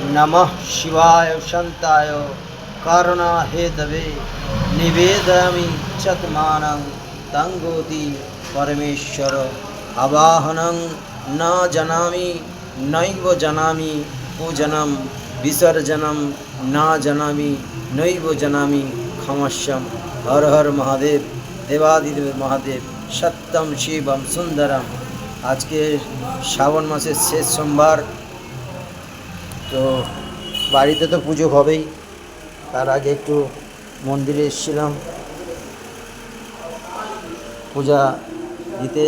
नमः शिवाय शान्ताय कारुणाहेतवे निवेदयामि चत्मानं तंगोति परमेश्वर आवाहनं न जानामि नैव जानामि पूजनं विसर्जनं न जानामि नैव जानामि क्षमस्यं। हर हर महादेव देवादिदेव महादेव सत्यम शिवम सुंदरम। आज के श्रावण मासेर शेष सोमवार, तो बाड़ीते तो पुजो हबेई, तार आगे एकटू मंदिरे एसेछिलाम पूजा दिते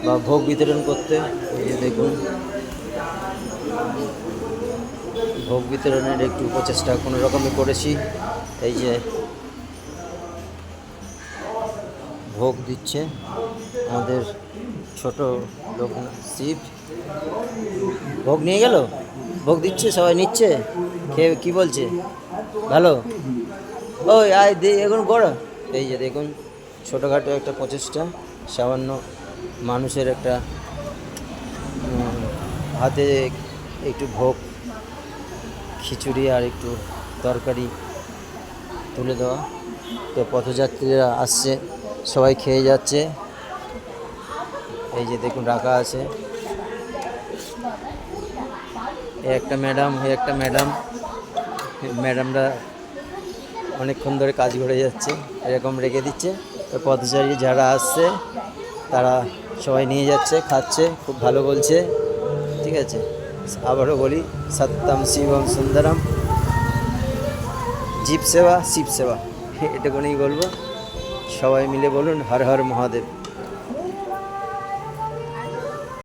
বা ভোগ বিতরণ করতে। এই যে দেখুন, ভোগ বিতরণের একটু প্রচেষ্টা কোনো রকমে করেছি। এই যে ভোগ দিচ্ছে আমাদের ছোট লোক শিব, ভোগ নিয়ে গেল, ভোগ দিচ্ছে, সবাই নিচ্ছে, খেয়ে কী বলছে, ভালো, ওই আয় দে এখন গড়া। এই যে দেখুন, ছোটোখাটো একটা প্রচেষ্টা, সামান্য মানুষের একটা হাতে একটু ভোগ, খিচুড়ি আর একটু তরকারি তুলে দেওয়া। তো পথযাত্রীরা আসছে, সবাই খেয়ে যাচ্ছে। এই যে দেখুন রাখা আছে, একটা ম্যাডামরা অনেকক্ষণ ধরে কাজ করে যাচ্ছে, এরকম রেখে দিচ্ছে। তো পথচারী যারা আসছে তারা সবাই নিয়ে যাচ্ছে, খাচ্ছে, খুব ভালো বলছে। ঠিক আছে, আবারও বলি, সত্যম শিবম সুন্দরম, জীব সেবা শিব সেবা, এটুকুনি বলবো। সবাই মিলে বলুন হর হর মহাদেব।